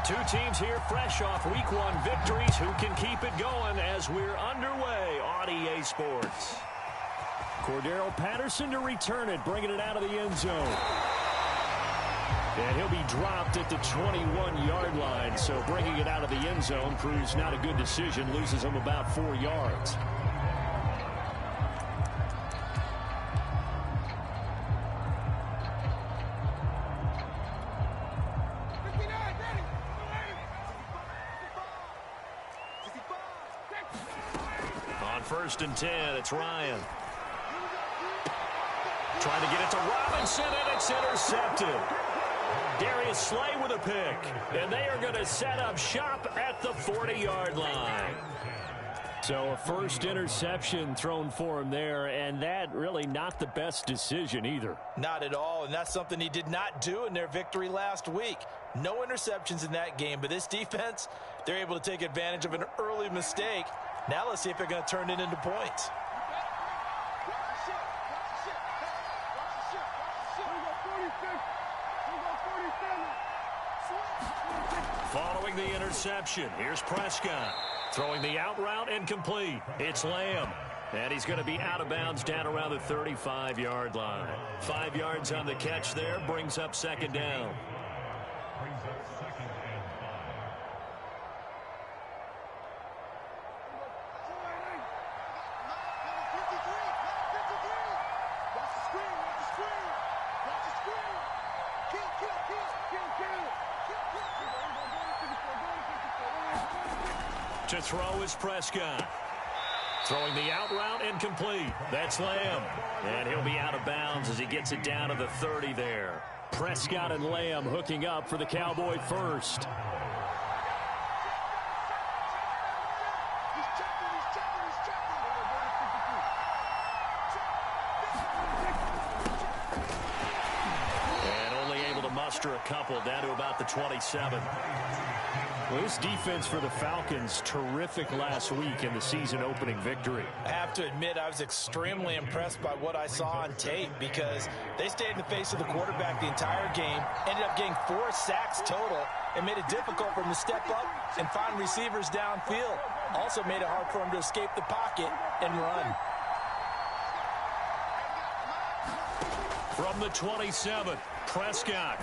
Two teams here fresh off Week 1 victories. Who can keep it going as we're underway on EA Sports? Cordero Patterson to return it, bringing it out of the end zone. And he'll be dropped at the 21-yard line, so bringing it out of the end zone proves not a good decision, loses him about 4 yards. On 1st and 10, it's Ryan. Trying to get it to Robinson, and it's intercepted. Darius Slay with a pick, and they are going to set up shop at the 40-yard line. So a first interception thrown for him there, and that really not the best decision either. Not at all, and that's something he did not do in their victory last week. No interceptions in that game, but this defense, they're able to take advantage of an early mistake. Now let's see if they're going to turn it into points. Following the interception, here's Prescott. Throwing the out route incomplete. It's Lamb. And he's going to be out of bounds down around the 35-yard line. 5 yards on the catch there, brings up 2nd down. To throw is Prescott. Throwing the out route incomplete. That's Lamb. And he'll be out of bounds as he gets it down to the 30 there. Prescott and Lamb hooking up for the Cowboy first. And only able to muster a couple down to about the 27. Well, this defense for the Falcons, terrific last week in the season-opening victory. I have to admit, I was extremely impressed by what I saw on tape because they stayed in the face of the quarterback the entire game, ended up getting 4 sacks total, and made it difficult for him to step up and find receivers downfield. Also made it hard for him to escape the pocket and run. From the 27, Prescott.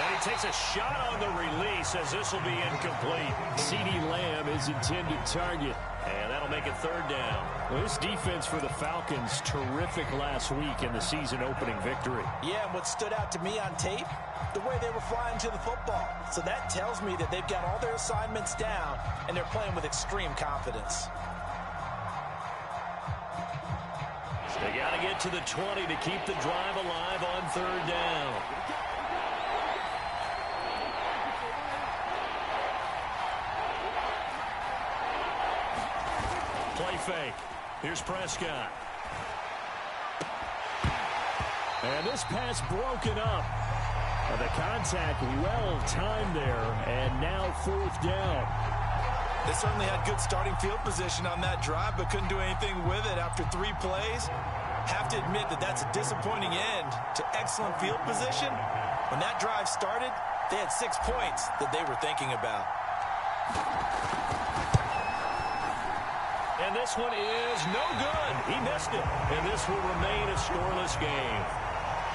And he takes a shot on the release as this will be incomplete. CeeDee Lamb is intended target. And that'll make it 3rd down. Well, this defense for the Falcons, terrific last week in the season-opening victory. Yeah, and what stood out to me on tape, the way they were flying to the football. So that tells me that they've got all their assignments down, and they're playing with extreme confidence. They got to get to the 20 to keep the drive alive on 3rd down. Play fake. Here's Prescott. And this pass broken up. The contact well timed there, and now 4th down. They certainly had good starting field position on that drive, but couldn't do anything with it after 3 plays. Have to admit that that's a disappointing end to excellent field position. When that drive started, they had 6 points that they were thinking about. And this one is no good. He missed it. And this will remain a scoreless game.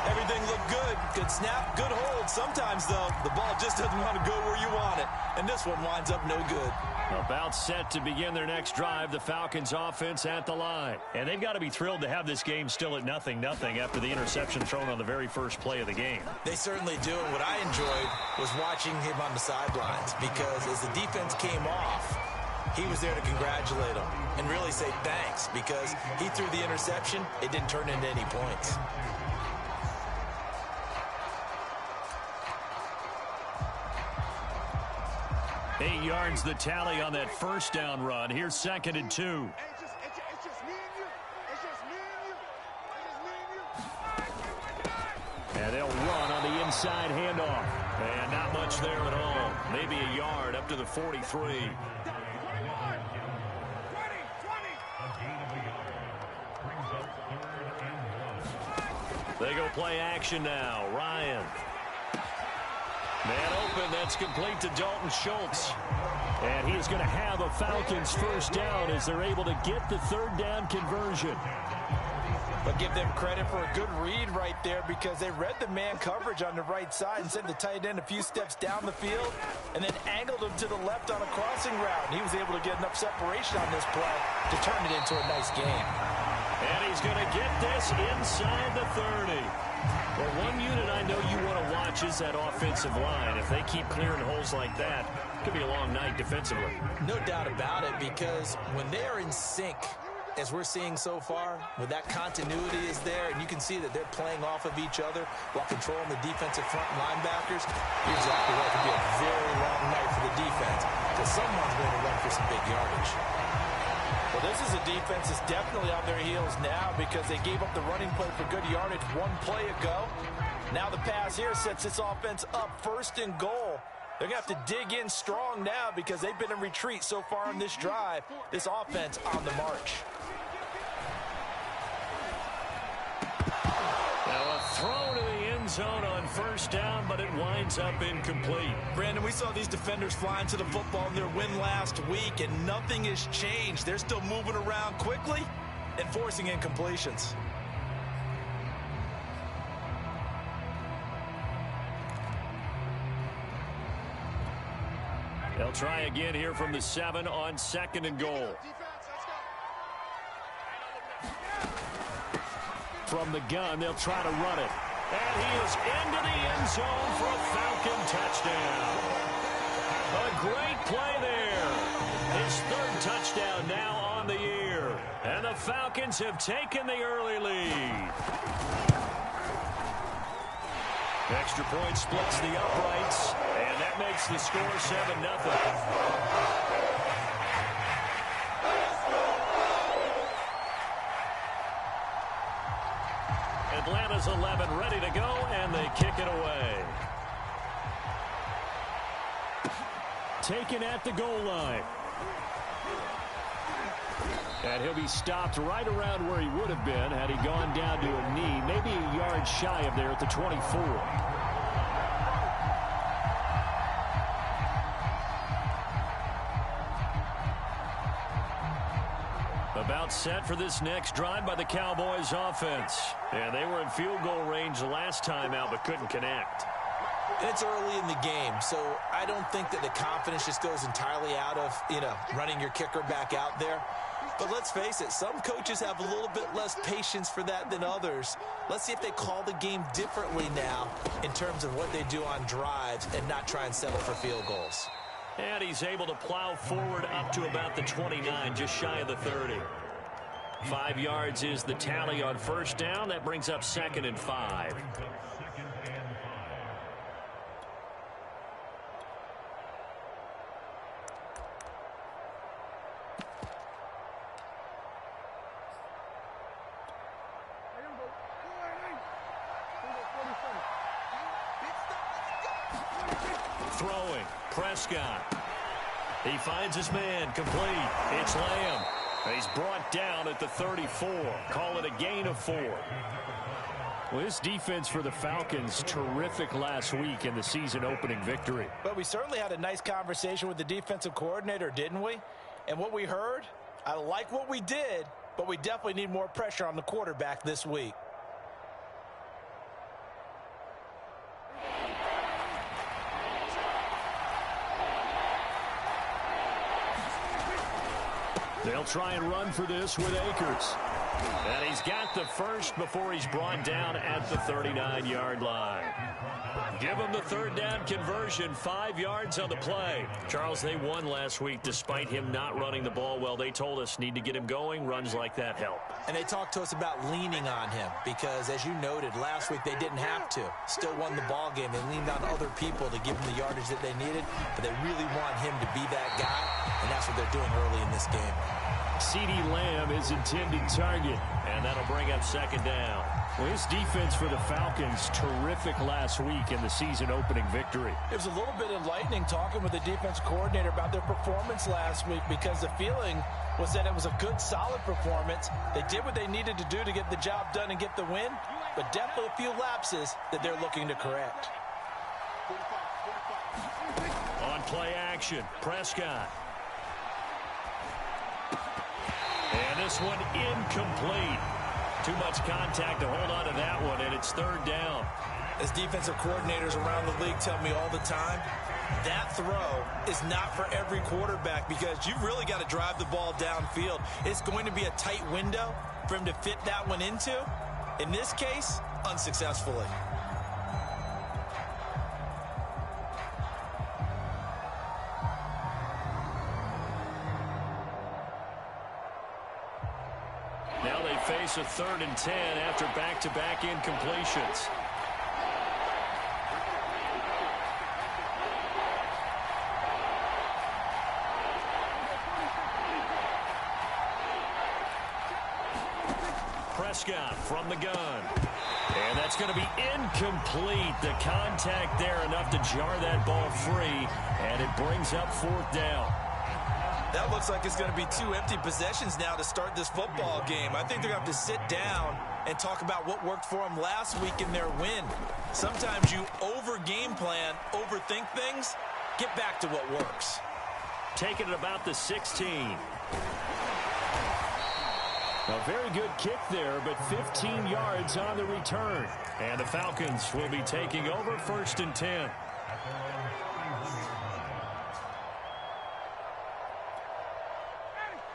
Everything looked good. Good snap, good hold. Sometimes, though, the ball just doesn't want to go where you want it. And this one winds up no good. About set to begin their next drive, the Falcons offense at the line. And they've got to be thrilled to have this game still at 0-0 after the interception thrown on the very first play of the game. They certainly do. And what I enjoyed was watching him on the sidelines because as the defense came off, he was there to congratulate them and really say thanks because he threw the interception. It didn't turn into any points. Eight yards the tally on that first down run. Here's 2nd and 2. And they'll run on the inside handoff. And not much there at all. Maybe a yard up to the 43. They go play action now. Ryan. Man open. That's complete to Dalton Schultz. And he's going to have a Falcons first down as they're able to get the third down conversion. But give them credit for a good read right there because they read the man coverage on the right side and sent the tight end a few steps down the field and then angled him to the left on a crossing route. And he was able to get enough separation on this play to turn it into a nice game. And he's going to get this inside the 30. Well, one unit I know you want to watch is that offensive line. If they keep clearing holes like that, it could be a long night defensively. No doubt about it, because when they are in sync, as we're seeing so far, when that continuity is there, and you can see that they're playing off of each other while controlling the defensive front linebackers, you're exactly right. It could be a very long night for the defense because someone's going to run for some big yardage. Well, this is a defense that's definitely on their heels now because they gave up the running play for good yardage one play ago. Now the pass here sets this offense up first and goal. They're going to have to dig in strong now because they've been in retreat so far on this drive. This offense on the march. Now a throw to the end zone on first down, but it winds up incomplete. Brandon, we saw these defenders flying to the football in their win last week, and nothing has changed. They're still moving around quickly and forcing incompletions. They'll try again here from the 7 on second and goal. From the gun, they'll try to run it. And he is into the end zone for a Falcon touchdown. A great play there. His third touchdown now on the year. And the Falcons have taken the early lead. Extra point splits the uprights, and that makes the score 7-0. Atlanta's 11 ready to go, and they kick it away. Taken at the goal line. And he'll be stopped right around where he would have been had he gone down to a knee, maybe a yard shy of there at the 24. About set for this next drive by the Cowboys offense. And they were in field goal range last time out but couldn't connect. It's early in the game, so I don't think that the confidence just goes entirely out of, running your kicker back out there. But let's face it, some coaches have a little bit less patience for that than others. Let's see if they call the game differently now in terms of what they do on drives and not try and settle for field goals. And he's able to plow forward up to about the 29, just shy of the 30. 5 yards is the tally on first down. That brings up 2nd and 5. Throwing, Prescott. He finds his man, complete. It's Lamb. He's brought down at the 34. Call it a gain of 4. Well, this defense for the Falcons, terrific last week in the season-opening victory. But we certainly had a nice conversation with the defensive coordinator, didn't we? And what we heard, I like what we did, but we definitely need more pressure on the quarterback this week. They'll try and run for this with Akers. And he's got the first before he's brought down at the 39-yard line. Give him the third down conversion, 5 yards on the play. Charles, they won last week despite him not running the ball well. They told us need to get him going. Runs like that help. And they talked to us about leaning on him because, as you noted, last week they didn't have to. Still won the ball game. They leaned on other people to give him the yardage that they needed, but they really want him to be that guy, and that's what they're doing early in this game. CeeDee Lamb is intended target, and that'll bring up 2nd down. Well, his defense for the Falcons, terrific last week in the season-opening victory. It was a little bit enlightening talking with the defense coordinator about their performance last week because the feeling was that it was a good, solid performance. They did what they needed to do to get the job done and get the win, but definitely a few lapses that they're looking to correct. play action. Prescott. And this one incomplete. Too much contact to hold on to that one, and it's third down. As defensive coordinators around the league tell me all the time, that throw is not for every quarterback because you've really got to drive the ball downfield. It's going to be a tight window for him to fit that one into. In this case, unsuccessfully. Now they face a 3rd and 10 after back-to-back incompletions. Prescott from the gun. And that's going to be incomplete. The contact there enough to jar that ball free, and it brings up 4th down. That looks like it's going to be 2 empty possessions now to start this football game. I think they're going to have to sit down and talk about what worked for them last week in their win. Sometimes you over-game plan, overthink things, get back to what works. Taking it about the 16. A very good kick there, but 15 yards on the return. And the Falcons will be taking over 1st and 10.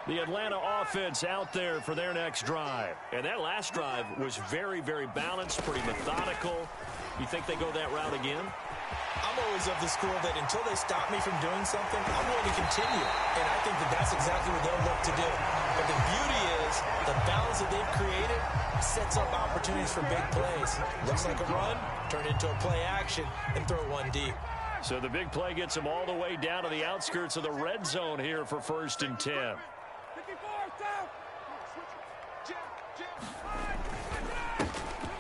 The Atlanta offense out there for their next drive. And that last drive was very, very balanced, pretty methodical. You think they go that route again? I'm always of the school that until they stop me from doing something, I'm going to continue. And I think that that's exactly what they'll look to do. But the beauty is the balance that they've created sets up opportunities for big plays. Looks like a run, turn into a play action, and throw one deep. So the big play gets them all the way down to the outskirts of the red zone here for 1st and 10.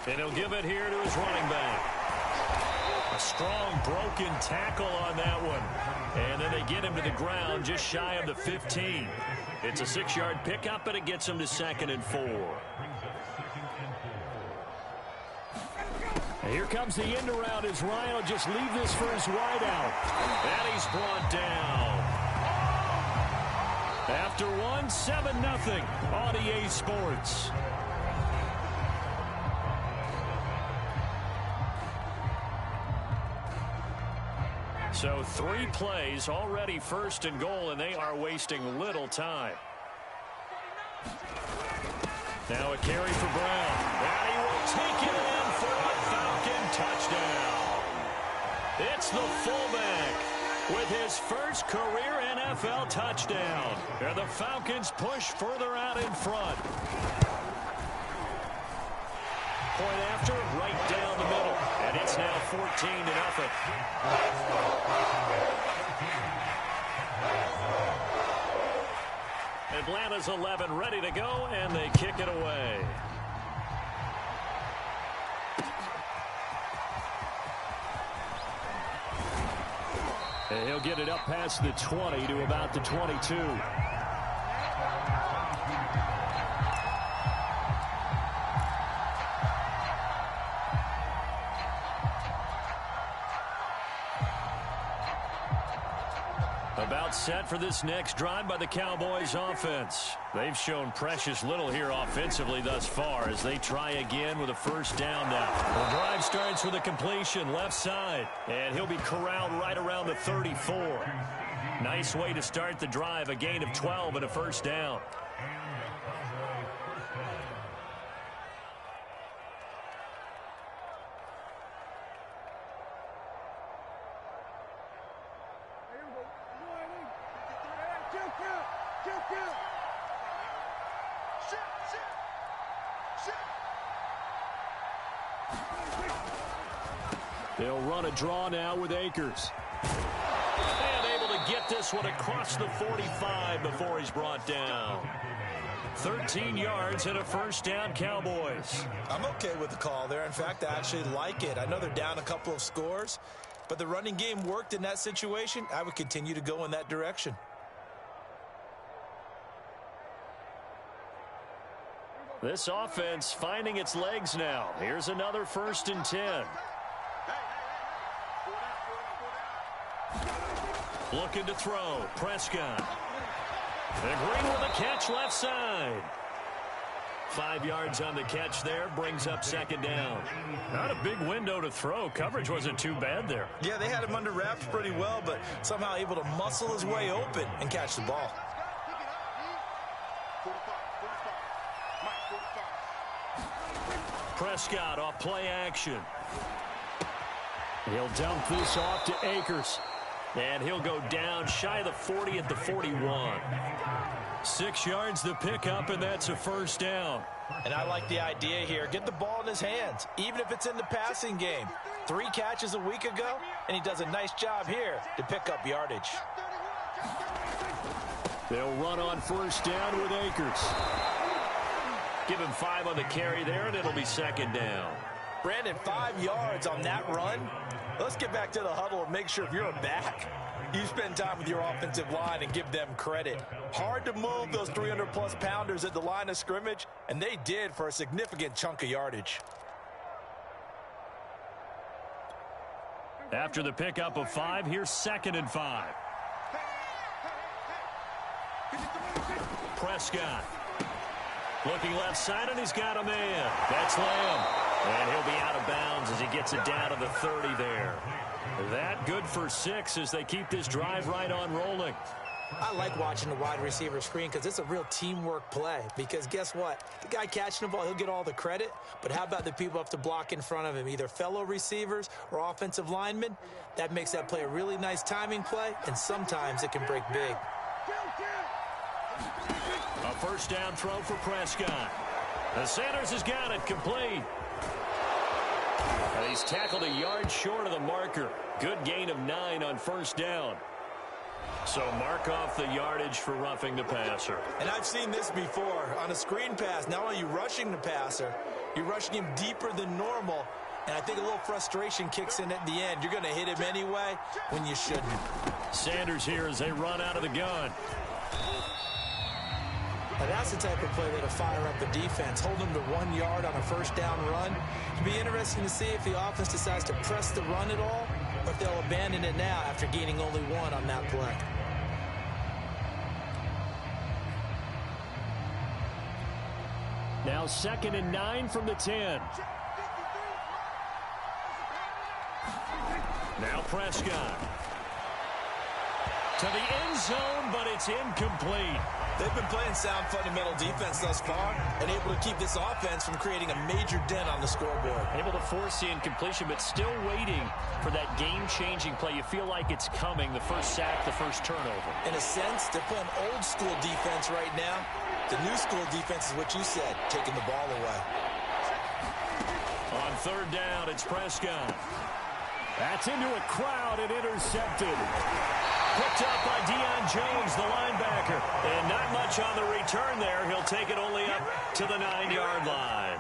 And he'll give it here to his running back. A strong broken tackle on that one. And then they get him to the ground just shy of the 15. It's a 6-yard pickup, and it gets him to 2nd and 4. And here comes the end around as Ryan will just leave this for his wideout. And he's brought down. After one, 7-0 on EA Sports. So 3 plays, already 1st and goal, and they are wasting little time. Now a carry for Brown. And he will take it in for a Falcon touchdown. It's the fullback with his first career NFL touchdown. And the Falcons push further out in front. Point after, right down the middle. And it's now 14-0. Atlanta's 11 ready to go, and they kick it away. And he'll get it up past the 20 to about the 22. About set for this next drive by the Cowboys offense. They've shown precious little here offensively thus far as they try again with a 1st down now. The drive starts with a completion left side, and he'll be corralled right around the 34. Nice way to start the drive, a gain of 12 and a 1st down. They'll run a draw now with Akers. And able to get this one across the 45 before he's brought down. 13 yards and a 1st down, Cowboys. I'm okay with the call there. In fact, I actually like it. I know they're down a couple of scores, but the running game worked in that situation. I would continue to go in that direction. This offense finding its legs now. Here's another 1st and 10. Looking to throw. Prescott. And Green with a catch left side. 5 yards on the catch there. Brings up second down. Not a big window to throw. Coverage wasn't too bad there. Yeah, they had him under wraps pretty well, but somehow able to muscle his way open and catch the ball. Prescott off play action. He'll dump this off to Akers. And he'll go down shy of the 40 at the 41. 6 yards the pickup, and that's a first down. And I like the idea here. Get the ball in his hands, even if it's in the passing game. 3 catches a week ago, and he does a nice job here to pick up yardage. They'll run on first down with Akers. Give him 5 on the carry there, and it'll be second down. Brandon, 5 yards on that run. Let's get back to the huddle and make sure if you're a back, you spend time with your offensive line and give them credit. Hard to move those 300-plus pounders at the line of scrimmage, and they did for a significant chunk of yardage. After the pickup of 5, here's 2nd and 5. Prescott. Looking left side, and he's got a man. That's Lamb. And he'll be out of bounds as he gets it down to the 30 there. That good for 6 as they keep this drive right on rolling. I like watching the wide receiver screen because it's a real teamwork play. Because guess what? The guy catching the ball, he'll get all the credit. But how about the people up to block in front of him, either fellow receivers or offensive linemen? That makes that play a really nice timing play, and sometimes it can break big. A first down throw for Prescott. The Sanders has got it complete. And he's tackled a yard short of the marker. Good gain of 9 on first down. So mark off the yardage for roughing the passer. And I've seen this before. On a screen pass, not only are you rushing the passer, you're rushing him deeper than normal. And I think a little frustration kicks in at the end. You're going to hit him anyway when you shouldn't. Sanders here as they run out of the gun. Now that's the type of play that'll fire up the defense. Hold them to 1 yard on a first down run. It'll be interesting to see if the offense decides to press the run at all, or if they'll abandon it now after gaining only 1 on that play. Now 2nd and 9 from the 10. Now Prescott. To the end zone, but it's incomplete. They've been playing sound fundamental defense thus far and able to keep this offense from creating a major dent on the scoreboard. Able to force the incompletion, but still waiting for that game-changing play. You feel like it's coming, the first sack, the first turnover. In a sense, they're playing old-school defense right now. The new-school defense is what you said, taking the ball away. On third down, it's Prescott. That's into a crowd and intercepted. Picked up by Deion Jones, the linebacker. And not much on the return there. He'll take it only up to the 9-yard line.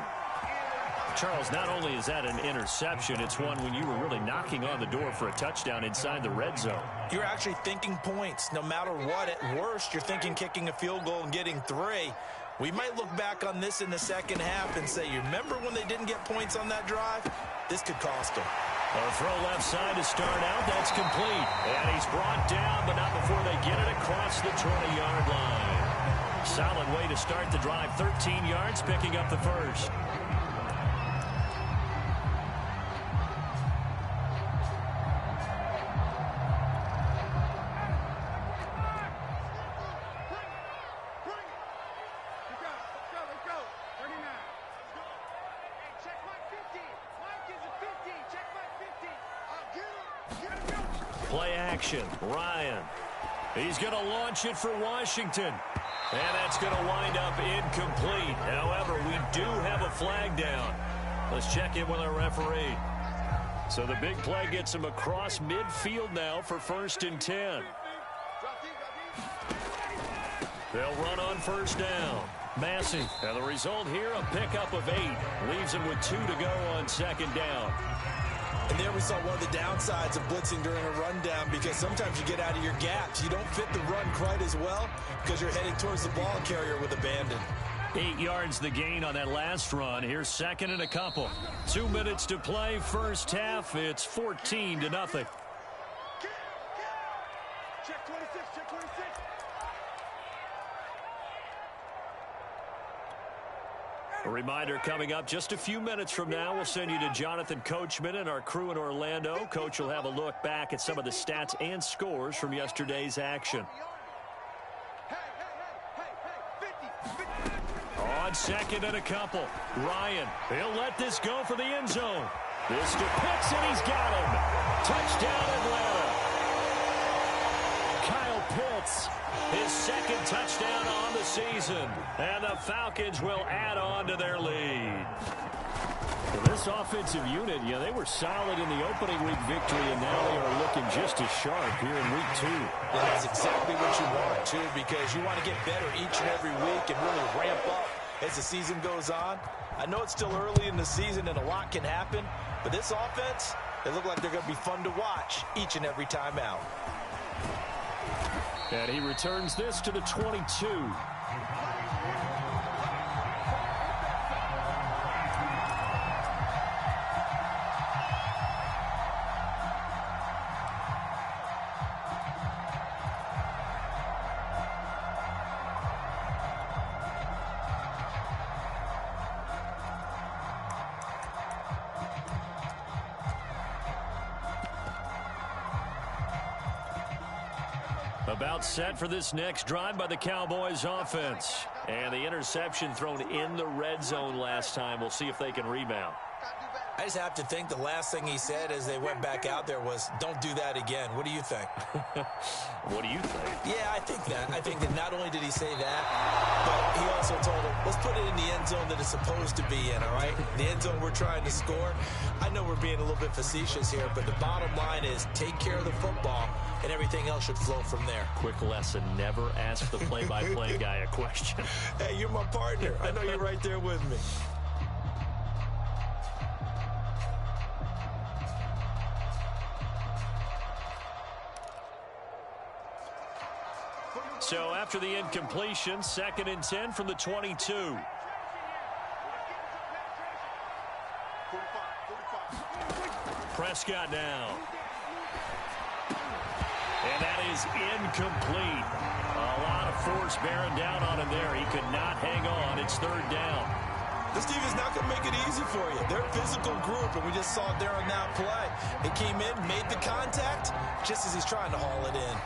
Charles, not only is that an interception, it's one when you were really knocking on the door for a touchdown inside the red zone. You're actually thinking points. No matter what, at worst, you're thinking kicking a field goal and getting 3. We might look back on this in the second half and say, you remember when they didn't get points on that drive? This could cost them. A throw left side to start out. That's complete. And he's brought down, but not before they get it across the 20-yard line. Solid way to start the drive. 13 yards, picking up the first. Play action. Ryan. He's going to launch it for Washington. And that's going to wind up incomplete. However, we do have a flag down. Let's check in with our referee. So the big play gets him across midfield now for 1st and 10. They'll run on first down. Massey. And the result here, a pickup of 8. Leaves him with 2 to go on 2nd down. And there we saw one of the downsides of blitzing during a rundown, because sometimes you get out of your gaps. You don't fit the run quite as well because you're heading towards the ball carrier with abandon. 8 yards the gain on that last run. Here's 2nd and a couple. 2 minutes to play. First half, it's 14-0. Check 26, check 26. A reminder coming up just a few minutes from now, we'll send you to Jonathan Coachman and our crew in Orlando. Coach will have a look back at some of the stats and scores from yesterday's action. On second and a couple, Ryan, he'll let this go for the end zone. This to Pitts, and he's got him. Touchdown, Atlanta. Kyle Pitts, his second touchdown on the season. And the Falcons will add on to their lead. Well, this offensive unit, they were solid in the opening week victory, and now they are looking just as sharp here in week 2. Yeah, that's exactly what you want, too, because you want to get better each and every week and really ramp up as the season goes on. I know it's still early in the season and a lot can happen, but this offense, they look like they're going to be fun to watch each and every time out. And he returns this to the 22. About set for this next drive by the Cowboys offense. And the interception thrown in the red zone last time. We'll see if they can rebound. I just have to think the last thing he said as they went back out there was, don't do that again. What do you think? What do you think? Yeah, I think that. I think that not only did he say that, but he also told him, let's put it in the end zone that it's supposed to be in, all right? The end zone we're trying to score. I know we're being a little bit facetious here, but the bottom line is take care of the football, and everything else should flow from there. Quick lesson, never ask the play-by-play guy a question. Hey, you're my partner. I know you're right there with me. So after the incompletion, 2nd and 10 from the 22. Prescott now. And that is incomplete. A lot of force bearing down on him there. He could not hang on. It's 3rd down. This team is not going to make it easy for you. They're a physical group, and we just saw it there on that play. He came in, made the contact, just as he's trying to haul it in.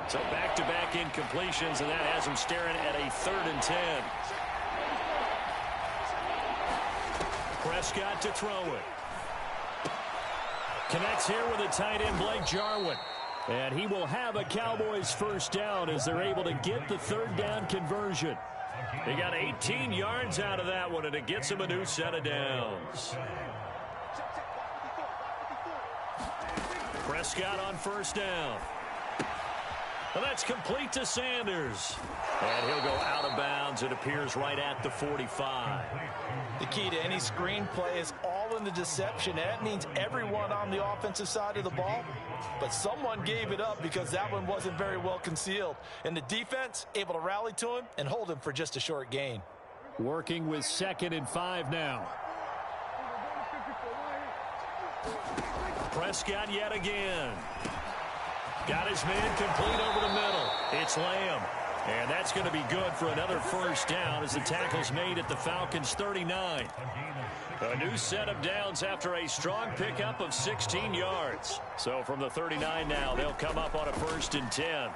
So back-to-back incompletions, and that has him staring at a 3rd and 10. Prescott to throw it. Connects here with a tight end, Blake Jarwin. And he will have a Cowboys first down as they're able to get the 3rd down conversion. They got 18 yards out of that one, and it gets him a new set of downs. Prescott on first down. Well, that's complete to Sanders. And he'll go out of bounds. It appears right at the 45. The key to any screenplay is all in the deception. That means everyone on the offensive side of the ball. But someone gave it up because that one wasn't very well concealed. And the defense able to rally to him and hold him for just a short gain. Working with 2nd and 5 now. Prescott yet again. Got his man complete over the middle. It's Lamb. And that's going to be good for another first down as the tackle's made at the Falcons' 39. A new set of downs after a strong pickup of 16 yards. So from the 39 now, they'll come up on a 1st and 10.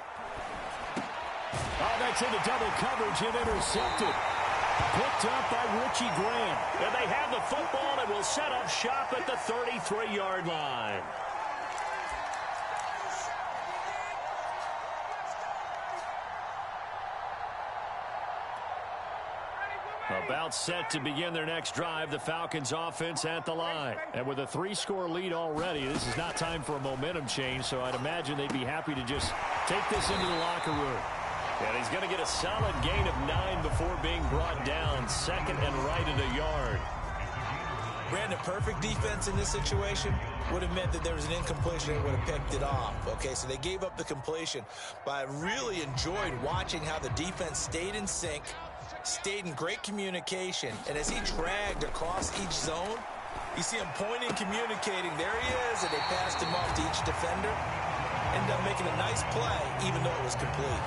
Oh, that's into double coverage and intercepted. Picked up by Richie Grant. And they have the football and will set up shop at the 33-yard line. About set to begin their next drive, the Falcons offense at the line. And with a 3-score lead already, this is not time for a momentum change, so I'd imagine they'd be happy to just take this into the locker room. And he's going to get a solid gain of 9 before being brought down. 2nd and right at a yard. Brandon, perfect defense in this situation would have meant that there was an incompletion and would have picked it off. Okay, so they gave up the completion, but I really enjoyed watching how the defense stayed in sync, stayed in great communication, and as he dragged across each zone, you see him pointing, communicating. There he is, and they passed him off to each defender. Ended up making a nice play, even though it was complete.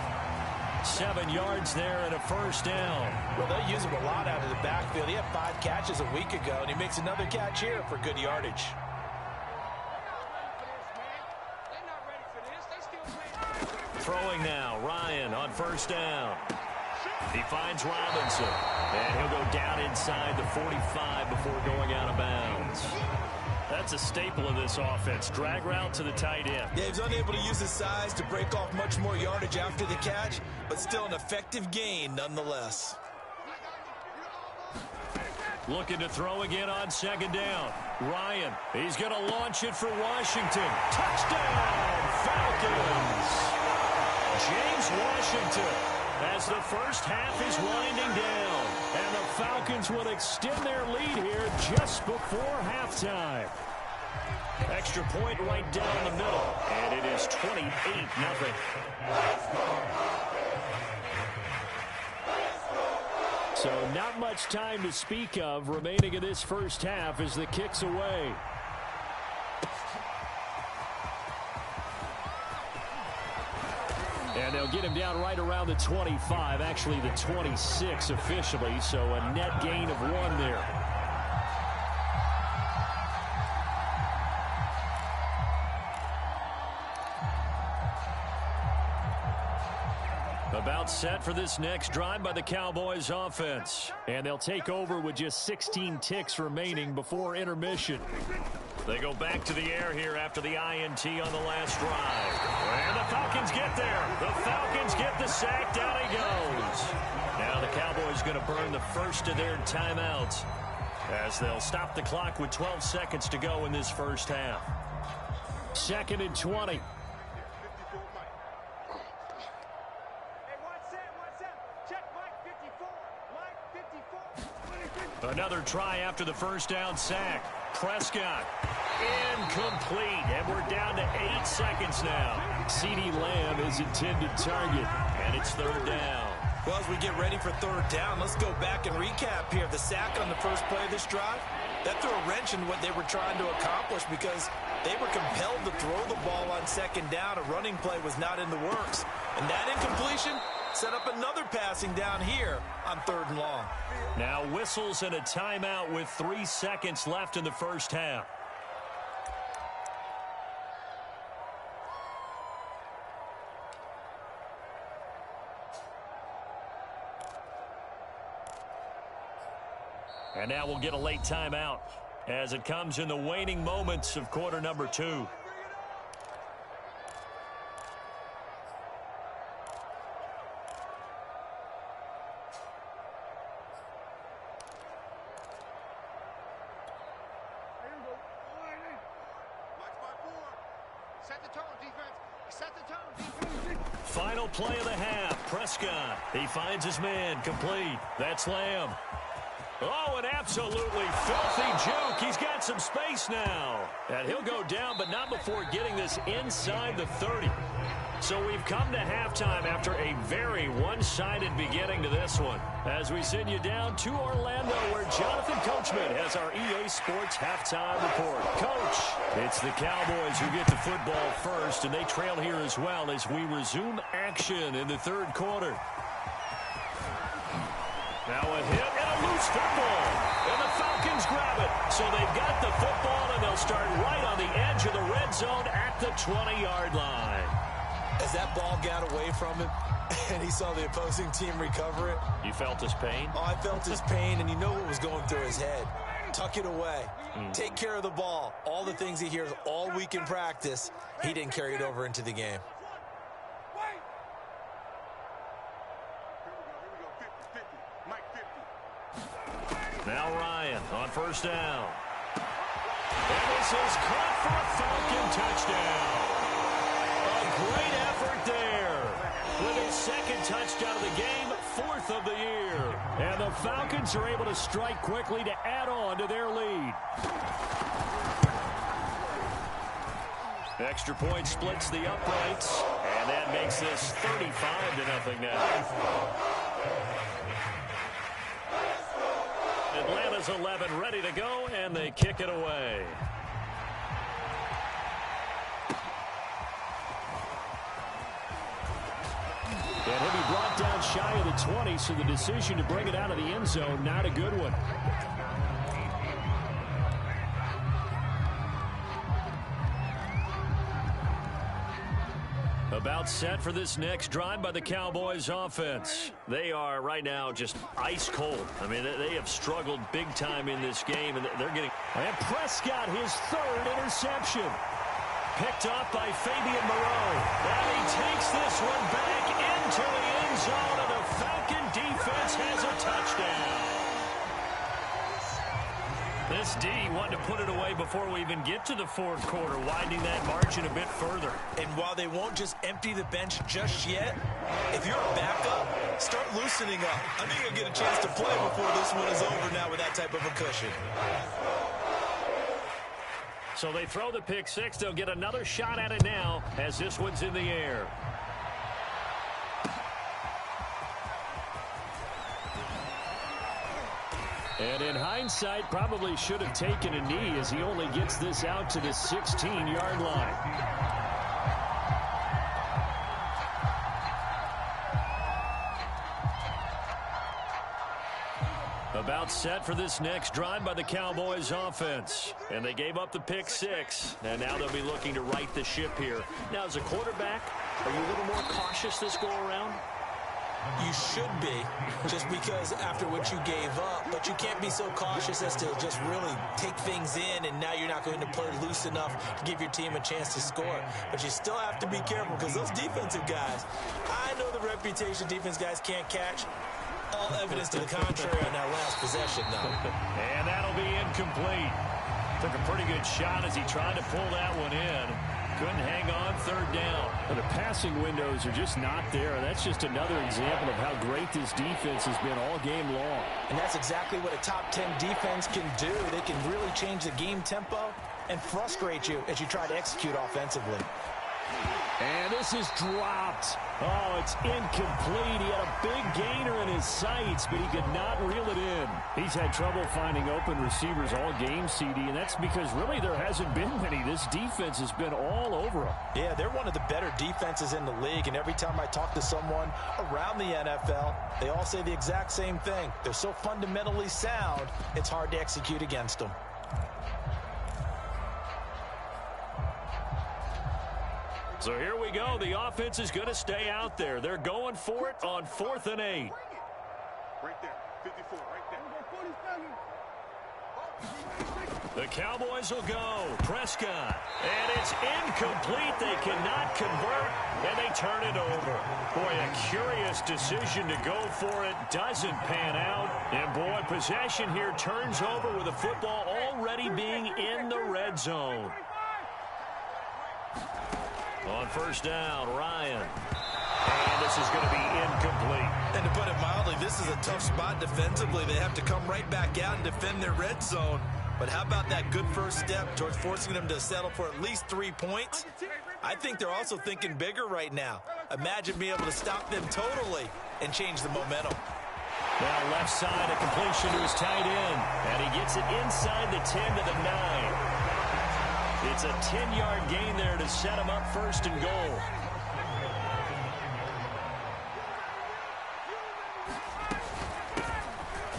7 yards there and a first down. Well, they use him a lot out of the backfield. He had 5 catches a week ago, and he makes another catch here for good yardage. Throwing now, Ryan on first down. He finds Robinson, and he'll go down inside the 45 before going out of bounds. That's a staple of this offense. Drag route to the tight end. Yeah, he was unable to use his size to break off much more yardage after the catch, but still an effective gain nonetheless. Looking to throw again on second down. Ryan, he's going to launch it for Washington. Touchdown, Falcons! James Washington, as the first half is winding down, and the Falcons will extend their lead here just before halftime. Extra point right down the middle, and it is 28-0. So not much time to speak of remaining in this first half as the kick's away. And they'll get him down right around the 25, actually the 26 officially, so a net gain of 1 there. About set for this next drive by the Cowboys offense. And they'll take over with just 16 ticks remaining before intermission. They go back to the air here after the INT on the last drive. And the Falcons get there. The Falcons get the sack. Down he goes. Now the Cowboys going to burn the first of their timeouts as they'll stop the clock with 12 seconds to go in this first half. 2nd and 20. Another try after the first down sack. Prescott, incomplete, and we're down to 8 seconds now. CeeDee Lamb is intended target, and it's 3rd down. Well, as we get ready for 3rd down, let's go back and recap here. The sack on the first play of this drive, that threw a wrench in what they were trying to accomplish because they were compelled to throw the ball on 2nd down. A running play was not in the works. And that incompletion set up another passing down here on 3rd and long. Now whistles and a timeout with 3 seconds left in the first half. And now we'll get a late timeout as it comes in the waning moments of quarter number 2. Final play of the half. Prescott. He finds his man. Complete. That's Lamb. Oh, an absolutely filthy juke. He's got some space now. And he'll go down, but not before getting this inside the 30. So we've come to halftime after a very one-sided beginning to this one. As we send you down to Orlando, where Jonathan Coachman has our EA Sports halftime report. Coach, it's the Cowboys who get the football first, and they trail here as well as we resume action in the 3rd quarter. Now a hit and a loose football. And the Falcons grab it. So they've got the football, and they'll start right on the edge of the red zone at the 20-yard line. As that ball got away from him and he saw the opposing team recover it. You felt his pain? Oh, I felt his pain, and you know what was going through his head. Tuck it away. Take care of the ball. All the things he hears all week in practice, he didn't carry it over into the game. Now Ryan on first down. And this is caught for a Falcon touchdown. A great effort there. With his 2nd touchdown of the game, 4th of the year. And the the Falcons are able to strike quickly to add on to their lead. Extra point splits the uprights, and that makes this 35-0 now. Atlanta's 11 ready to go, and they kick it away. And he'll be brought down shy of the 20, so the decision to bring it out of the end zone, not a good one. About set for this next drive by the Cowboys offense. They are right now just ice cold. I mean, they have struggled big time in this game, and they're getting... And Prescott, his third interception. Picked off by Fabian Moreau. And he takes this one back into the end zone, and the Falcon defense has a touchdown. This D wanted to put it away before we even get to the fourth quarter, widening that margin a bit further. And while they won't just empty the bench just yet, if you're a backup, start loosening up. I think you'll get a chance to play before this one is over now with that type of a cushion. So they throw the pick six. They'll get another shot at it now as this one's in the air. And in hindsight, probably should have taken a knee as he only gets this out to the 16-yard line. About set for this next drive by the Cowboys offense. And they gave up the pick six. And now they'll be looking to right the ship here. Now, as a quarterback, are you a little more cautious this go-around? You should be, just because after what you gave up, but you can't be so cautious as to just really take things in, and now you're not going to play loose enough to give your team a chance to score. But you still have to be careful because those defensive guys, I know the reputation defense guys can't catch. All evidence to the contrary on that last possession, though. And that'll be incomplete. Took a pretty good shot as he tried to pull that one in. Couldn't hang on third down. And the passing windows are just not there. That's just another example of how great this defense has been all game long. And that's exactly what a top 10 defense can do. They can really change the game tempo and frustrate you as you try to execute offensively. And this is dropped. Oh, it's incomplete. He had a big gainer in his sights, but he could not reel it in. He's had trouble finding open receivers all game, CD, and that's because really there hasn't been many. This defense has been all over him. Yeah, they're one of the better defenses in the league, and every time I talk to someone around the NFL, they all say the exact same thing. They're so fundamentally sound, it's hard to execute against them. So here we go. The offense is going to stay out there. They're going for it on 4th and 8. Right there. 54, right there. The Cowboys will go. Prescott. And it's incomplete. They cannot convert, and they turn it over. Boy, a curious decision to go for it. Doesn't pan out. And, boy, possession here turns over with the football already being in the red zone. On first down, Ryan. And this is going to be incomplete. And to put it mildly, this is a tough spot defensively. They have to come right back out and defend their red zone. But how about that good first step towards forcing them to settle for at least 3 points? I think they're also thinking bigger right now. Imagine being able to stop them totally and change the momentum. Now left side, a completion to his tight end. And he gets it inside the 10 to the 9. It's a 10-yard gain there to set him up first and goal.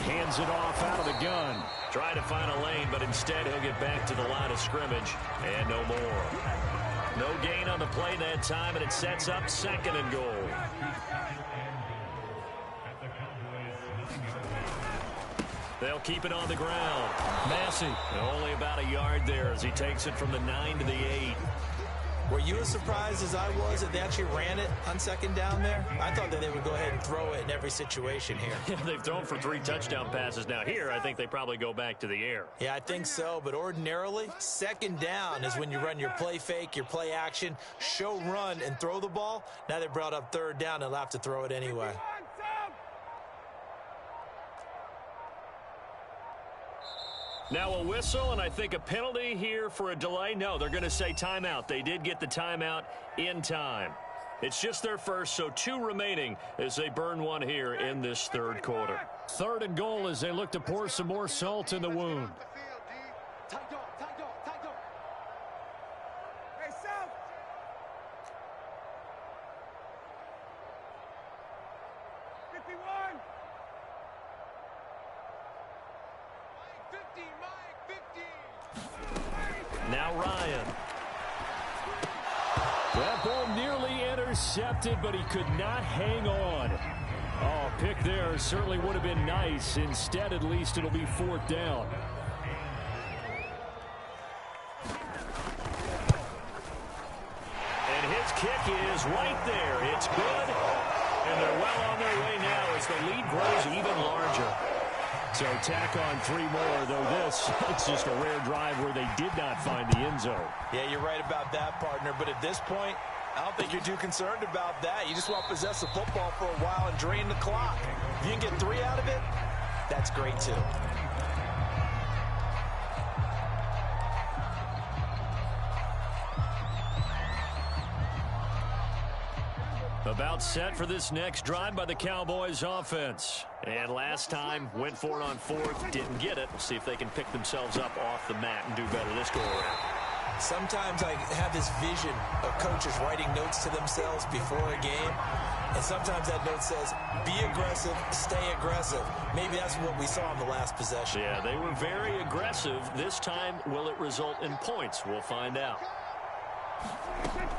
Hands it off out of the gun. Try to find a lane, but instead he'll get back to the line of scrimmage. And no more. No gain on the play that time, and it sets up 2nd and goal. They'll keep it on the ground. Massey, only about a yard there as he takes it from the 9 to the 8. Were you as surprised as I was that they actually ran it on 2nd down there? I thought that they would go ahead and throw it in every situation here. They've thrown for 3 touchdown passes. Now here, I think they probably go back to the air. Yeah, I think so. But ordinarily, 2nd down is when you run your play fake, your play action, show run, and throw the ball. Now they brought up 3rd down. They'll have to throw it anyway. Now a whistle, and I think a penalty here for a delay. No, they're going to say timeout. They did get the timeout in time. It's just their first, so 2 remaining as they burn one here in this third quarter. 3rd and goal as they look to pour some more salt in the wound. Hey, South. 51. Mike 50. Now Ryan. That ball nearly intercepted, but he could not hang on. Oh, pick there certainly would have been nice. Instead, at least it'll be 4th down. And his kick is right there. It's good. And they're well on their way now as the lead grows even larger. So tack on 3 more, though this, it's just a rare drive where they did not find the end zone. Yeah, you're right about that, partner. But at this point, I don't think you're too concerned about that. You just want to possess the football for a while and drain the clock. If you can get 3 out of it, that's great too. About set for this next drive by the Cowboys offense. And last time, went for it on 4th, didn't get it. See if they can pick themselves up off the mat and do better this go-around. Sometimes I have this vision of coaches writing notes to themselves before a game. And sometimes that note says, be aggressive, stay aggressive. Maybe that's what we saw in the last possession. Yeah, they were very aggressive. This time, will it result in points? We'll find out.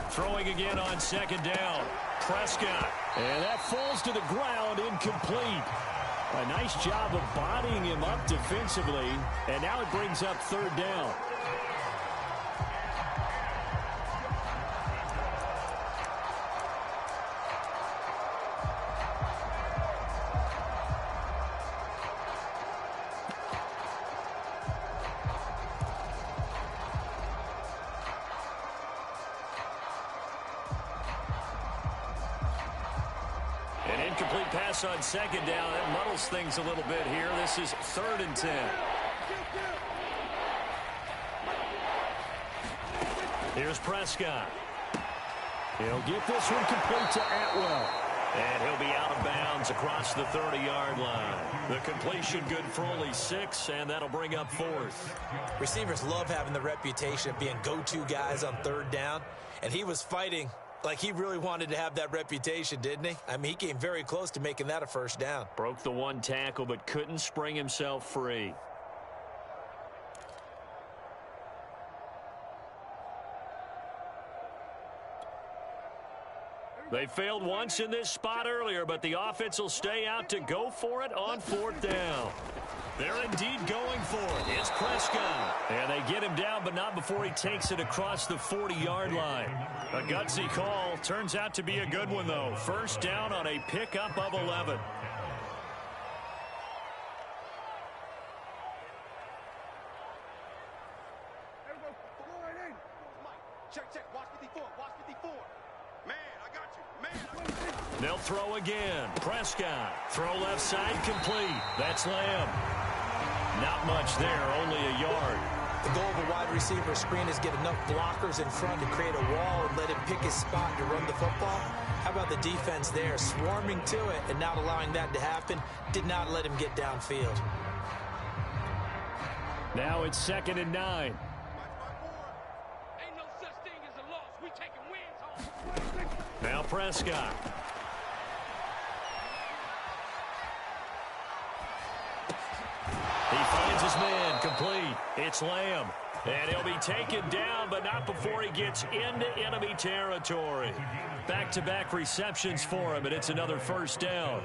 Throwing again on 2nd down. Prescott. And that falls to the ground, incomplete. A nice job of bodying him up defensively. And now it brings up 3rd down. An incomplete pass on 2nd down. That muddles things a little bit here. This is 3rd and 10. Here's Prescott. He'll get this one complete to Atwell. And he'll be out of bounds across the 30-yard line. The completion good for only 6, and that'll bring up 4th. Receivers love having the reputation of being go-to guys on 3rd down. And he was fighting like he really wanted to have that reputation, didn't he? I mean, he came very close to making that a 1st down. Broke the 1 tackle, but couldn't spring himself free. They failed once in this spot earlier, but the offense will stay out to go for it on 4th down. They're indeed going for it. It's Prescott. And they get him down, but not before he takes it across the 40-yard line. A gutsy call. Turns out to be a good one, though. 1st down on a pickup of 11. Check. Watch 54. Watch 54. Man, I got you. They'll throw again. Prescott. Throw left side complete. That's Lamb. Not much there, only a yard. The goal of a wide receiver screen is get enough blockers in front to create a wall and let him pick his spot to run the football. How about the defense there, swarming to it and not allowing that to happen? Did not let him get downfield. Now it's 2nd and 9. Ain't no such thing as a loss. We taking wins home. Now Prescott. He finds his man complete. It's Lamb. And he'll be taken down, but not before he gets into enemy territory. Back-to-back receptions for him, and it's another 1st down.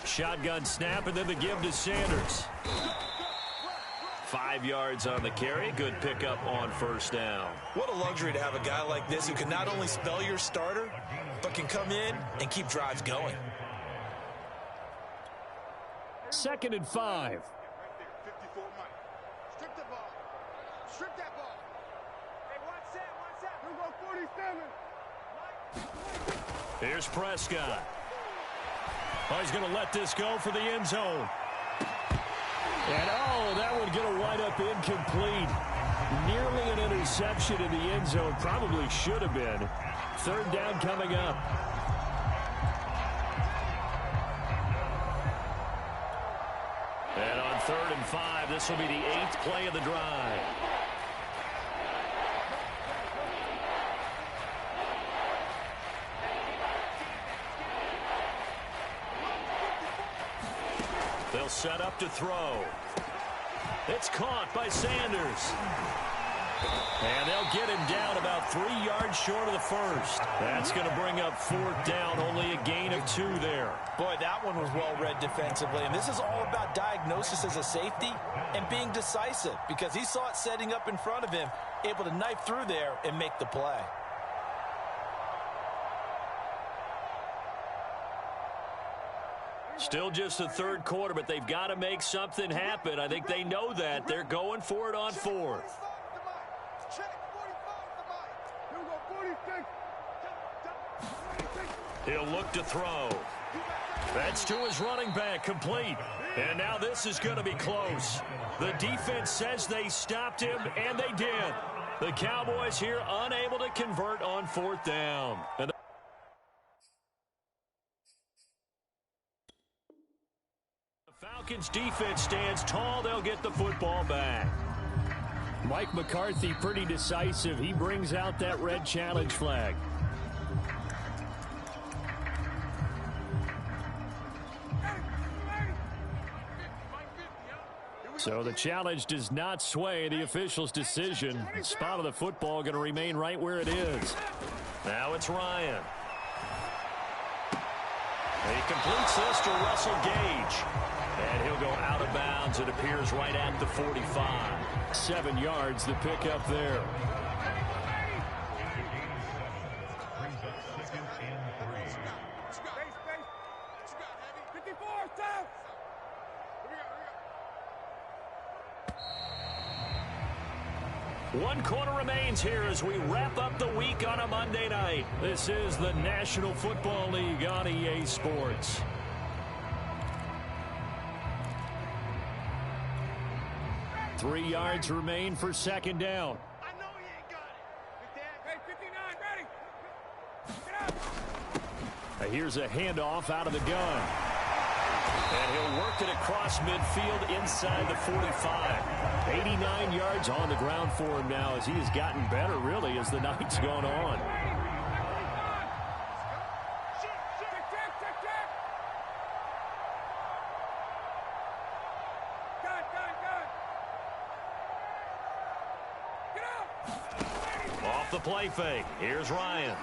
Shotgun snap, and then the give to Sanders. 5 yards on the carry. Good pickup on 1st down. What a luxury to have a guy like this who can not only spell your starter, but can come in and keep drives going. 2nd and 5. Right there, 54 Mike. Strip the ball. Strip that ball. Hey, watch that. Here go 47. Mike Here's Prescott. Oh, he's going to let this go for the end zone. And, oh, that one going to wind up incomplete. Nearly an interception in the end zone. Probably should have been. Third down coming up. And on 3rd and 5, this will be the 8th play of the drive. They'll set up to throw. It's caught by Sanders. And they'll get him down about 3 yards short of the first. That's going to bring up 4th down, only a gain of 2 there. Boy, that one was well read defensively. And this is all about diagnosis as a safety and being decisive, because he saw it setting up in front of him, able to knife through there and make the play. Still just the third quarter, but they've got to make something happen. I think they know that. They're going for it on 4th. He'll look to throw. That's to his running back, complete. And now this is going to be close. The defense says they stopped him, and they did. The Cowboys here unable to convert on 4th down. And the Falcons defense stands tall. They'll get the football back. Mike McCarthy pretty decisive. He brings out that red challenge flag. So the challenge does not sway the official's decision. The spot of the football going to remain right where it is. Now it's Ryan. He completes this to Russell Gage. And he'll go out of bounds, it appears, right at the 45. 7 yards, the pickup there. One quarter remains here as we wrap up the week on a Monday night. This is the National Football League on EA Sports. Three yards remain for 2nd down. I know he ain't got it. Hey, 59, ready. Get up. Here's a handoff out of the gun. And he'll work it across midfield inside the 45. 89 yards on the ground for him now as he has gotten better, really, as the night's gone on. Off the play fake. Here's Ryan.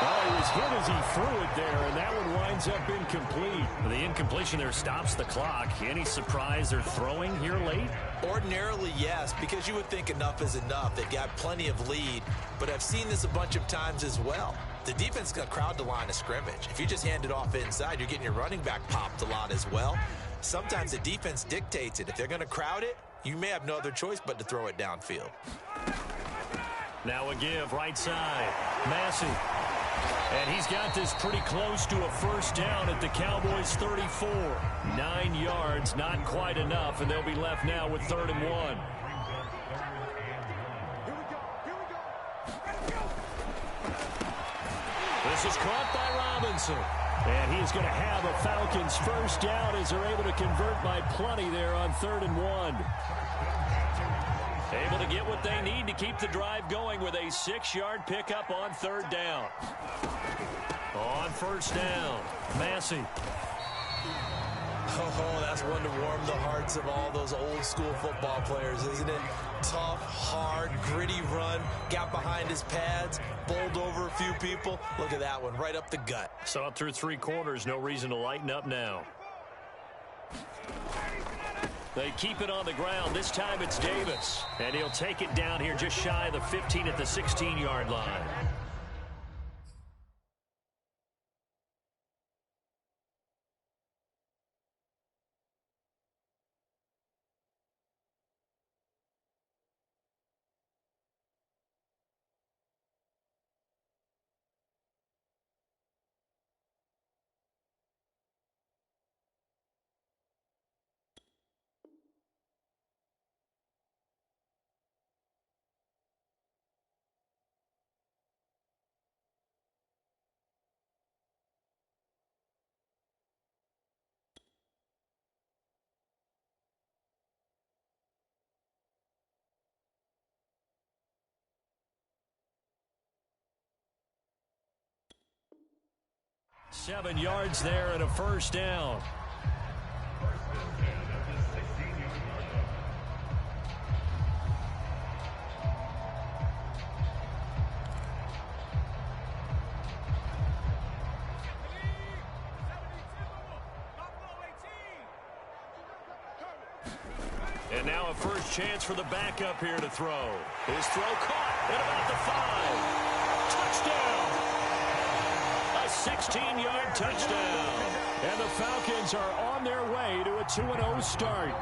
Oh, he was hit as he threw it there, and that one winds up incomplete. The incompletion there stops the clock. Any surprise they're throwing here late? Ordinarily, yes, because you would think enough is enough. They've got plenty of lead, but I've seen this a bunch of times as well. The defense is going to crowd the line of scrimmage. If you just hand it off inside, you're getting your running back popped a lot as well. Sometimes the defense dictates it. If they're going to crowd it, you may have no other choice but to throw it downfield. Now a give right side. Massey. And he's got this pretty close to a 1st down at the Cowboys' 34. 9 yards, not quite enough, and they'll be left now with 3rd and 1. This is caught by Robinson. And he's going to have a Falcons 1st down as they're able to convert by plenty there on 3rd and 1. Able to get what they need to keep the drive going with a 6-yard pickup on 3rd down. On 1st down, Massey. Oh, that's one to warm the hearts of all those old school football players, isn't it? Tough, hard, gritty run, got behind his pads, bowled over a few people. Look at that one, right up the gut. So up through 3 quarters, no reason to lighten up now. They keep it on the ground. This time it's Davis. And he'll take it down here just shy of the 15 at the 16-yard line. 7 yards there and a first down. And now a first chance for the backup here to throw. His throw caught at about the 5. Touchdown. A 16-yard touchdown. And the Falcons are on their way to a 2-0 start.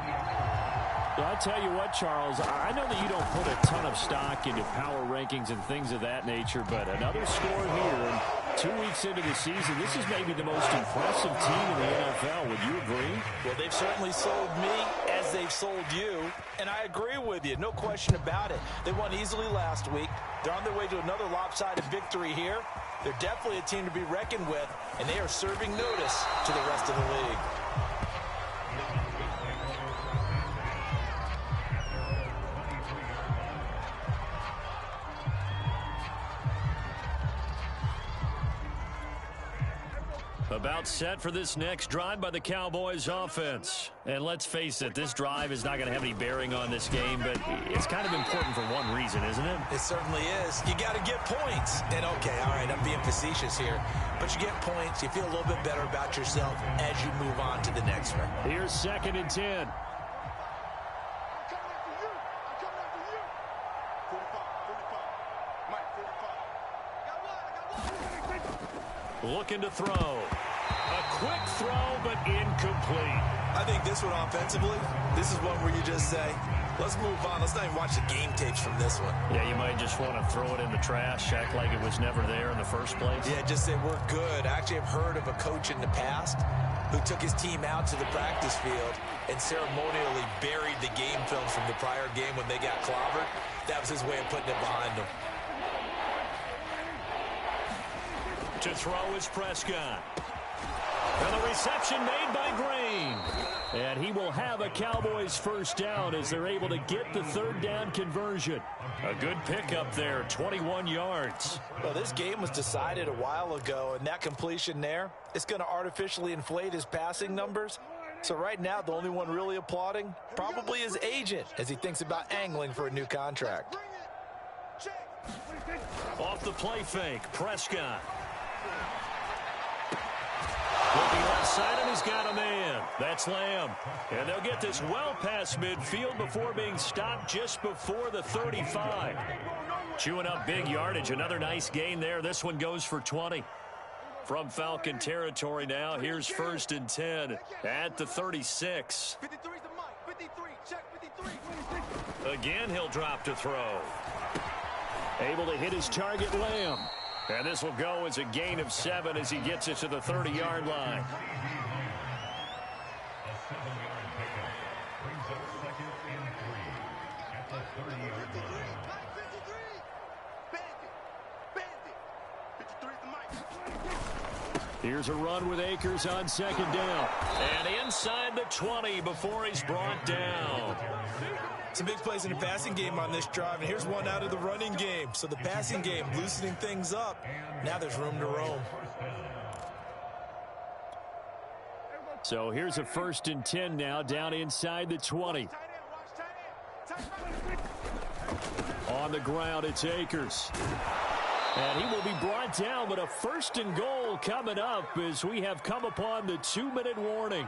Well, I'll tell you what, Charles, I know that you don't put a ton of stock into power rankings and things of that nature, but another score here, and 2 weeks into the season, this is maybe the most impressive team in the NFL. Would you agree? Well, they've certainly sold me as they've sold you, and I agree with you, no question about it. They won easily last week. They're on their way to another lopsided victory here. They're definitely a team to be reckoned with, and they are serving notice to the rest of the league. About set for this next drive by the Cowboys offense. And let's face it, this drive is not going to have any bearing on this game, but it's kind of important for one reason, isn't it? It certainly is. You got to get points. And okay, all right, I'm being facetious here, but you get points, you feel a little bit better about yourself as you move on to the next one. Here's 2nd and 10. Looking to throw. A quick throw, but incomplete. I think this one offensively, this is one where you just say, let's move on. Let's not even watch the game tapes from this one. Yeah, you might just want to throw it in the trash, act like it was never there in the first place. Yeah, just say we're good. I actually have heard of a coach in the past who took his team out to the practice field and ceremonially buried the game film from the prior game when they got clobbered. That was his way of putting it behind them. To throw is Prescott. And the reception made by Green. And he will have a Cowboys first down as they're able to get the 3rd down conversion. A good pickup there, 21 yards. Well, this game was decided a while ago, and that completion there, it's going to artificially inflate his passing numbers. So right now, the only one really applauding probably his agent as he thinks about angling for a new contract. Off the play fake, Prescott. Looking left side, and he's got a man. That's Lamb. And they'll get this well past midfield before being stopped just before the 35. Chewing up big yardage. Another nice gain there. This one goes for 20. From Falcon territory now, here's 1st and 10 at the 36. Again, he'll drop to throw. Able to hit his target, Lamb. And this will go as a gain of 7 as he gets it to the 30-yard line. Here's a run with Akers on 2nd down. And inside the 20 before he's brought down. Some big plays in the passing game on this drive, and here's one out of the running game. So the passing game loosening things up. Now there's room to roam. So here's a 1st and 10 now down inside the 20. On the ground, it's Akers. And he will be brought down, but a 1st and goal coming up as we have come upon the 2-minute warning.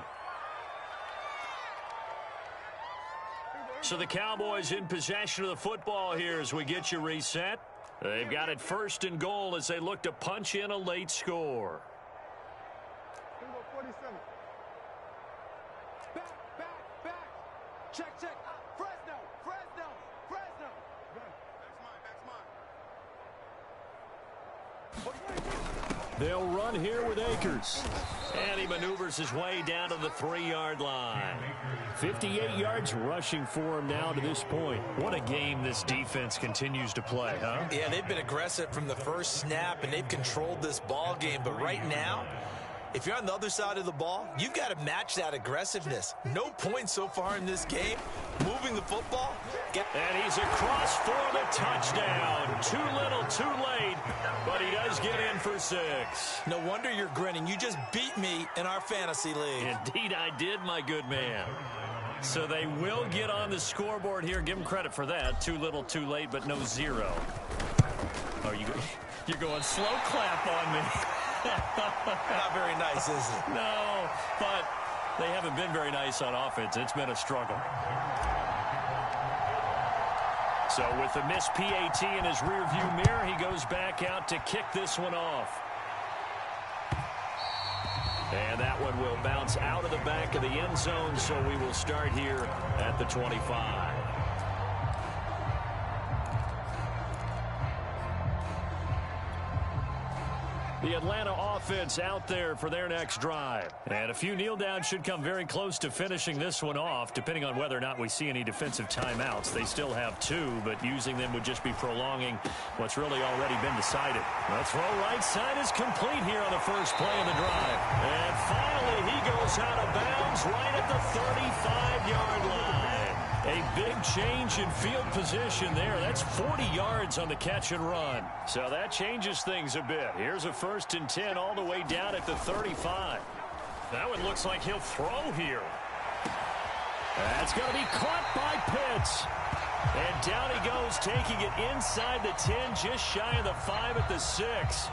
So the Cowboys in possession of the football here as we get you reset. They've got it 1st and goal as they look to punch in a late score. Back. Check. Fresno. That's mine. They'll run here with Akers. And he maneuvers his way down to the 3-yard line. 58 yards rushing for him now to this point. What a game this defense continues to play, huh? Yeah, they've been aggressive from the first snap, and they've controlled this ball game. But right now, if you're on the other side of the ball, you've got to match that aggressiveness. No points so far in this game. Moving the football. And he's across for the touchdown. Too little, too late, but he does get in for 6. No wonder you're grinning. You just beat me in our fantasy league. Indeed I did, my good man. So they will get on the scoreboard here. Give them credit for that. Too little, too late, but no 0. Oh, you're going slow clap on me. Not very nice, is it? No, but they haven't been very nice on offense. It's been a struggle. So with the missed PAT in his rearview mirror, he goes back out to kick this one off. And that one will bounce out of the back of the end zone, so we will start here at the 25. The Atlanta offense out there for their next drive. And a few kneel downs should come very close to finishing this one off, depending on whether or not we see any defensive timeouts. They still have 2, but using them would just be prolonging what's really already been decided. The throw right side is complete here on the first play of the drive. And finally, he goes out of bounds right at the 35-yard line. A big change in field position there. That's 40 yards on the catch and run. So that changes things a bit. Here's a 1st and 10 all the way down at the 35. That one looks like he'll throw here. That's going to be caught by Pitts. And down he goes, taking it inside the 10, just shy of the 5 at the 6.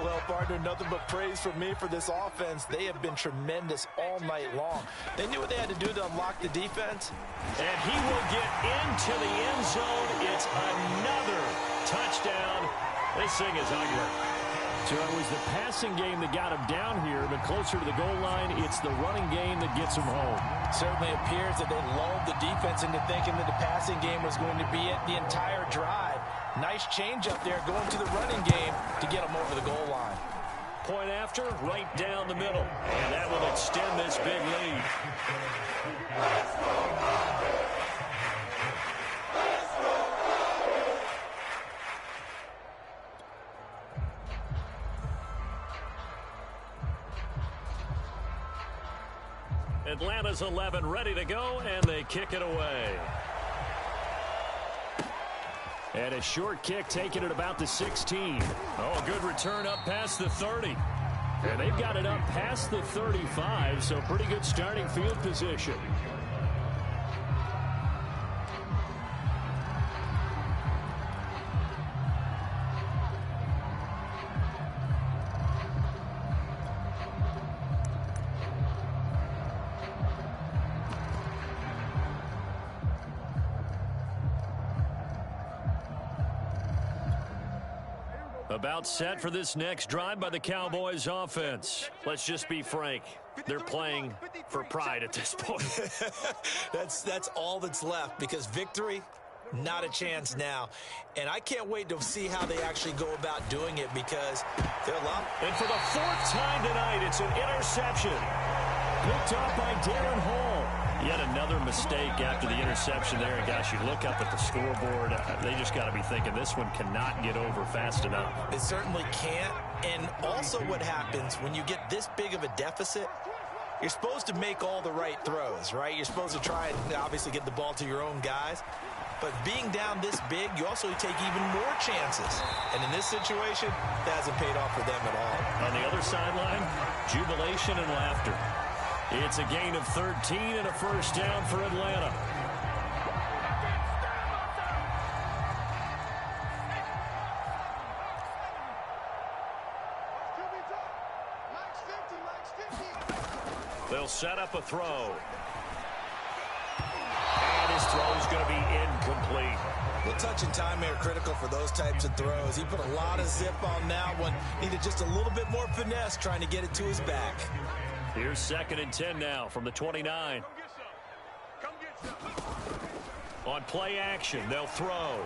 Well, partner, nothing but praise from me for this offense. They have been tremendous all night long. They knew what they had to do to unlock the defense. And he will get into the end zone. It's another touchdown. This thing is ugly. So it was the passing game that got him down here, but closer to the goal line, it's the running game that gets him home. Certainly appears that they lulled the defense into thinking that the passing game was going to be it the entire drive. Nice change up there going to the running game to get them over the goal line. Point after, right down the middle. And that will extend this big lead. Atlanta's 11 ready to go, and they kick it away. And a short kick taken at about the 16. Oh, a good return up past the 30. And they've got it up past the 35, so pretty good starting field position. About set for this next drive by the Cowboys offense. Let's just be frank. They're playing for pride at this point. That's all that's left, because victory, not a chance now. And I can't wait to see how they actually go about doing it, because they're locked. And for the 4th time tonight, it's an interception. Picked up by Darren Hall. Yet another mistake after the interception there. And gosh, you look up at the scoreboard, they just got to be thinking this one cannot get over fast enough. It certainly can't. And also what happens when you get this big of a deficit, you're supposed to make all the right throws, right? You're supposed to try and obviously get the ball to your own guys. But being down this big, you also take even more chances. And in this situation, that hasn't paid off for them at all. On the other sideline, jubilation and laughter. It's a gain of 13 and a first down for Atlanta. They'll set up a throw. And his throw is going to be incomplete. The touch and time are critical for those types of throws. He put a lot of zip on that one. Needed just a little bit more finesse trying to get it to his back. Here's 2nd and 10 now from the 29. On play action, they'll throw.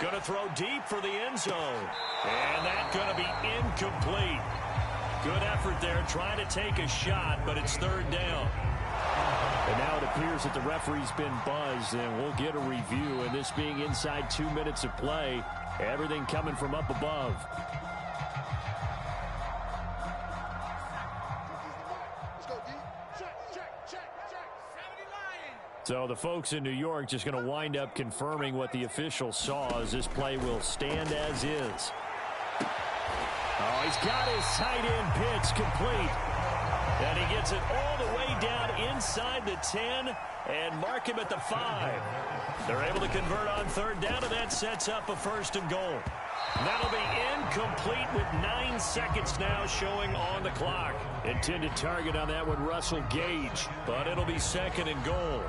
Going to throw deep for the end zone. And that's going to be incomplete. Good effort there, trying to take a shot, but it's 3rd down. And now it appears that the referee's been buzzed, and we'll get a review. And this being inside 2 minutes of play, everything coming from up above. So the folks in New York just going to wind up confirming what the officials saw, as this play will stand as is. Oh, he's got his tight end pitch complete. And he gets it all the way down inside the 10 and mark him at the 5. They're able to convert on third down, and that sets up a 1st and goal. That'll be incomplete with 9 seconds now showing on the clock. Intended target on that one, Russell Gage, but it'll be 2nd and goal.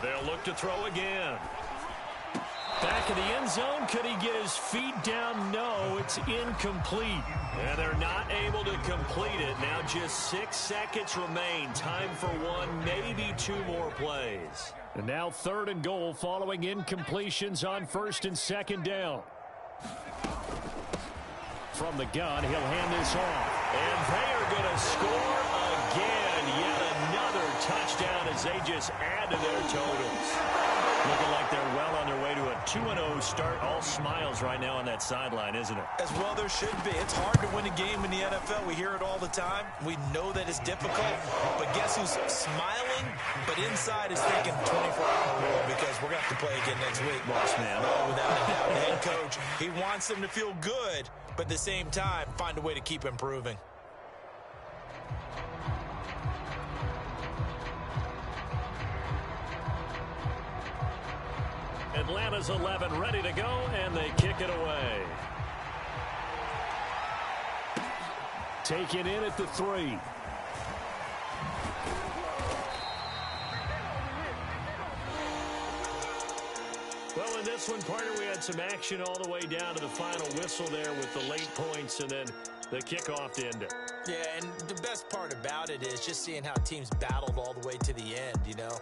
They'll look to throw again. Back in the end zone, could he get his feet down? No, it's incomplete. And they're not able to complete it. Now just 6 seconds remain. Time for 1, maybe 2 more plays. And now 3rd and goal following incompletions on 1st and 2nd down. From the gun, he'll hand this off. And they are going to score again. Yet another touchdown as they just add to their totals. Looking like they're well on their way to a 2-0 start. All smiles right now on that sideline, isn't it? As well there should be. It's hard to win a game in the NFL. We hear it all the time. We know that it's difficult. But guess who's smiling? But inside is thinking 24-hour rule, because we're going to have to play again next week. Boss man. Oh, without a doubt. The head coach, he wants them to feel good, but at the same time, find a way to keep improving. Atlanta's 11 ready to go, and they kick it away. Taken in at the 3. Well, in this one, partner, we had some action all the way down to the final whistle there with the late points and then the kickoff to end it. Yeah, and the best part about it is just seeing how teams battled all the way to the end, you know.